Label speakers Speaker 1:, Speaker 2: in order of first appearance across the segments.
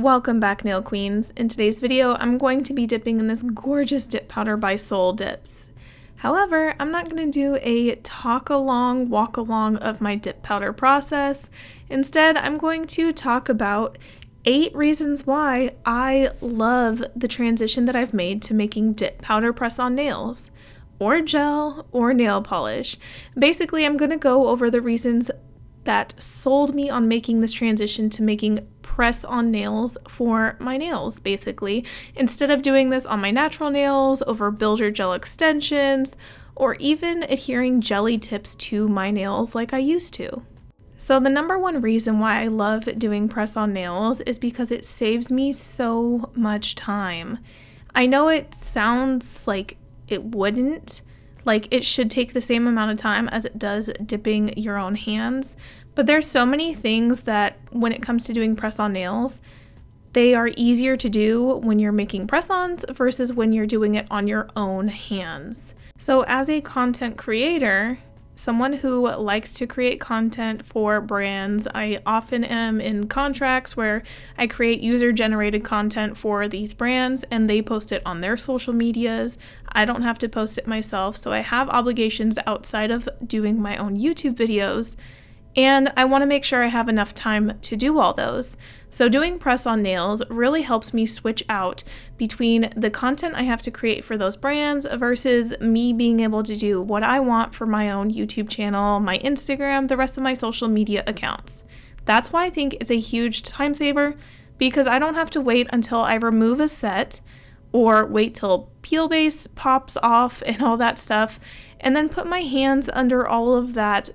Speaker 1: Welcome back, nail queens. In today's video, I'm going to be dipping in this gorgeous dip powder by Soul Dips. However, I'm not going to do a talk along, walk along of my dip powder process. Instead, I'm going to talk about 8 reasons why I love the transition that I've made to making dip powder press-on nails, or gel, or nail polish. Basically, I'm going to go over the reasons that sold me on making this transition to making press-on nails for my nails, basically, instead of doing this on my natural nails, over builder gel extensions, or even adhering jelly tips to my nails like I used to. So the number one reason why I love doing press-on nails is because it saves me so much time. I know it sounds like it wouldn't, like it should take the same amount of time as it does dipping your own hands, but there's so many things that when it comes to doing press-on nails, they are easier to do when you're making press-ons versus when you're doing it on your own hands. So as a content creator, someone who likes to create content for brands, I often am in contracts where I create user-generated content for these brands and they post it on their social medias. I don't have to post it myself, so I have obligations outside of doing my own YouTube videos, and I want to make sure I have enough time to do all those. So doing press-on nails really helps me switch out between the content I have to create for those brands versus me being able to do what I want for my own YouTube channel, my Instagram, the rest of my social media accounts. That's why I think it's a huge time saver, because I don't have to wait until I remove a set or wait till peel base pops off and all that stuff, and then put my hands under all of that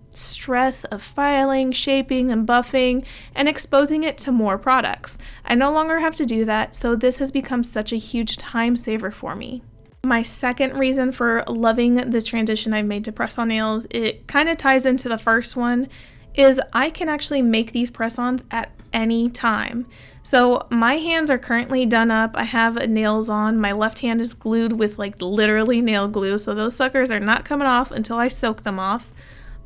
Speaker 1: stress of filing, shaping, and buffing, and exposing it to more products. I no longer have to do that, so this has become such a huge time saver for me. My second reason for loving this transition I've made to press-on nails, it kind of ties into the first one, is I can actually make these press-ons at any time. So my hands are currently done up. I have nails on. My left hand is glued with like literally nail glue, so those suckers are not coming off until I soak them off.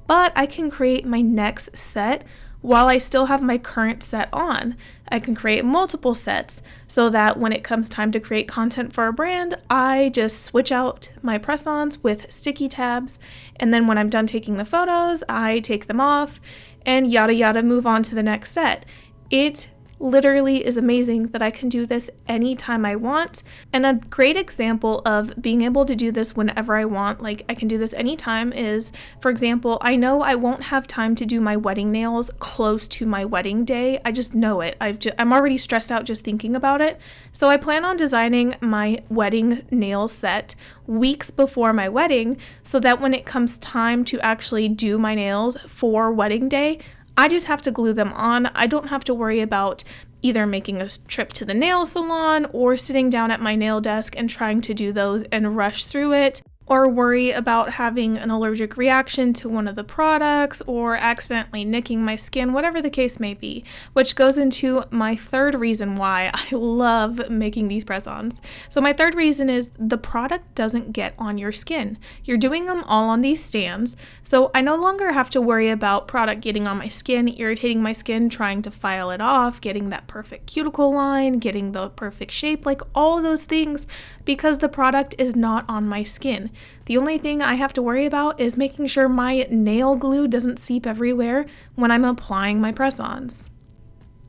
Speaker 1: But I can create my next set while I still have my current set on. I can create multiple sets so that when it comes time to create content for a brand, I just switch out my press-ons with sticky tabs, and then when I'm done taking the photos, I take them off and yada yada, move on to the next set. It literally is amazing that I can do this anytime I want, and a great example of being able to do this whenever I want, like I can do this anytime, is, for example, I know I won't have time to do my wedding nails close to my wedding day. I just know it. I'm already stressed out just thinking about it, so I plan on designing my wedding nail set weeks before my wedding so that when it comes time to actually do my nails for wedding day, I just have to glue them on. I don't have to worry about either making a trip to the nail salon or sitting down at my nail desk and trying to do those and rush through it, or worry about having an allergic reaction to one of the products or accidentally nicking my skin, whatever the case may be, which goes into my third reason why I love making these press-ons. So my third reason is the product doesn't get on your skin. You're doing them all on these stands, so I no longer have to worry about product getting on my skin, irritating my skin, trying to file it off, getting that perfect cuticle line, getting the perfect shape, like all those things, because the product is not on my skin. The only thing I have to worry about is making sure my nail glue doesn't seep everywhere when I'm applying my press-ons.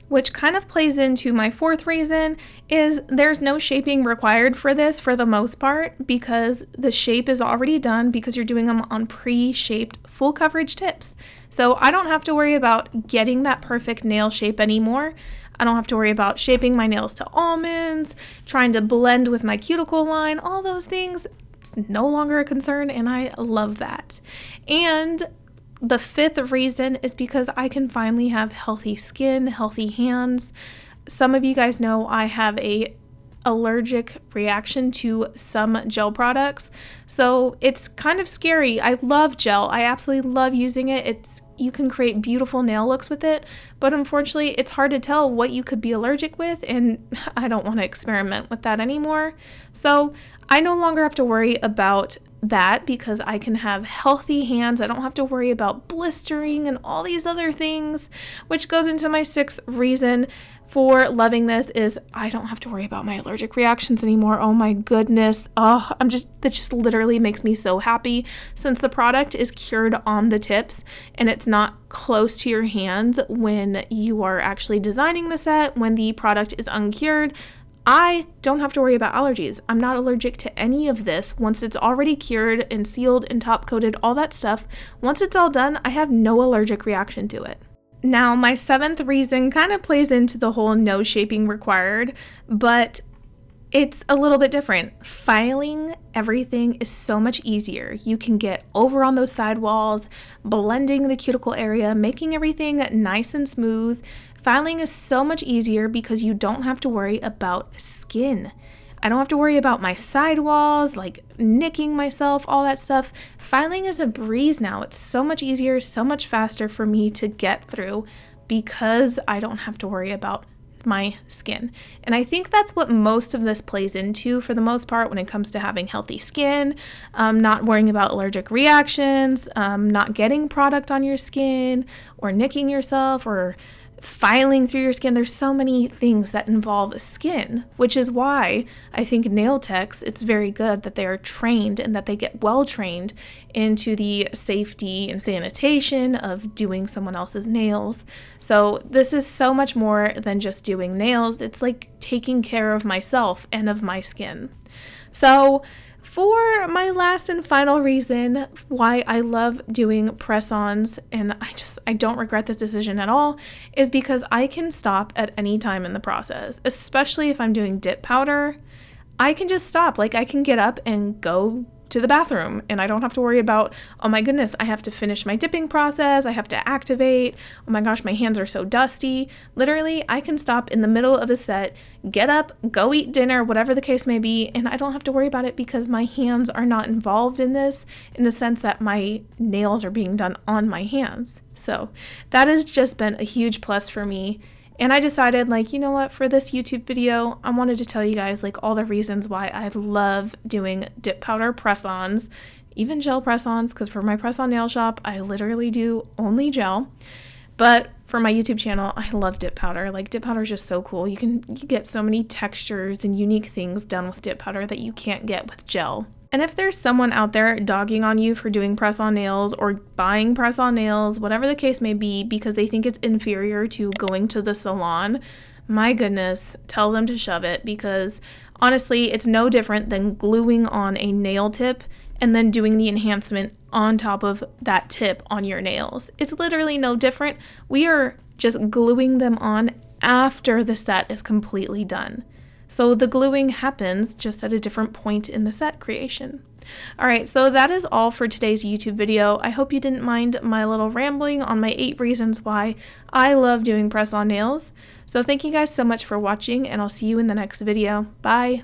Speaker 1: Which kind of plays into my fourth reason, is there's no shaping required for this for the most part, because the shape is already done because you're doing them on pre-shaped full coverage tips. So I don't have to worry about getting that perfect nail shape anymore. I don't have to worry about shaping my nails to almonds, trying to blend with my cuticle line, all those things. It's no longer a concern, and I love that. And the fifth reason is because I can finally have healthy skin, healthy hands. Some of you guys know I have a allergic reaction to some gel products, so it's kind of scary. I love gel. I absolutely love using it. You can create beautiful nail looks with it, but unfortunately it's hard to tell what you could be allergic with, and I don't want to experiment with that anymore. So I no longer have to worry about that because I can have healthy hands. I don't have to worry about blistering and all these other things, which goes into my 6th reason for loving this is I don't have to worry about my allergic reactions anymore. Oh my goodness. Oh, that just literally makes me so happy since the product is cured on the tips and it's not close to your hands when you are actually designing the set, when the product is uncured. I don't have to worry about allergies. I'm not allergic to any of this. Once it's already cured and sealed and top coated, all that stuff, once it's all done, I have no allergic reaction to it. Now, my 7th reason kind of plays into the whole no shaping required, but it's a little bit different. Filing everything is so much easier. You can get over on those sidewalls, blending the cuticle area, making everything nice and smooth. Filing is so much easier because you don't have to worry about skin. I don't have to worry about my sidewalls, like nicking myself, all that stuff. Filing is a breeze now. It's so much easier, so much faster for me to get through because I don't have to worry about my skin. And I think that's what most of this plays into for the most part when it comes to having healthy skin, not worrying about allergic reactions, not getting product on your skin or nicking yourself or filing through your skin. There's so many things that involve skin, which is why I think nail techs, it's very good that they are trained and that they get well trained into the safety and sanitation of doing someone else's nails. So this is so much more than just doing nails. It's like taking care of myself and of my skin. So for my last and final reason why I love doing press-ons, and I don't regret this decision at all, is because I can stop at any time in the process, especially if I'm doing dip powder. I can just stop. Like I can get up and go to the bathroom and I don't have to worry about, oh my goodness, I have to finish my dipping process. I have to activate. Oh my gosh, my hands are so dusty. Literally, I can stop in the middle of a set, get up, go eat dinner, whatever the case may be, and I don't have to worry about it because my hands are not involved in this in the sense that my nails are being done on my hands. So that has just been a huge plus for me. And I decided, like, you know what, for this YouTube video, I wanted to tell you guys, like, all the reasons why I love doing dip powder press-ons, even gel press-ons, because for my press-on nail shop, I literally do only gel. But for my YouTube channel, I love dip powder. Like, dip powder is just so cool. You get so many textures and unique things done with dip powder that you can't get with gel. And if there's someone out there dogging on you for doing press-on nails or buying press-on nails, whatever the case may be, because they think it's inferior to going to the salon, my goodness, tell them to shove it, because honestly, it's no different than gluing on a nail tip and then doing the enhancement on top of that tip on your nails. It's literally no different. We are just gluing them on after the set is completely done. So the gluing happens just at a different point in the set creation. All right, so that is all for today's YouTube video. I hope you didn't mind my little rambling on my 8 reasons why I love doing press-on nails. So thank you guys so much for watching, and I'll see you in the next video. Bye!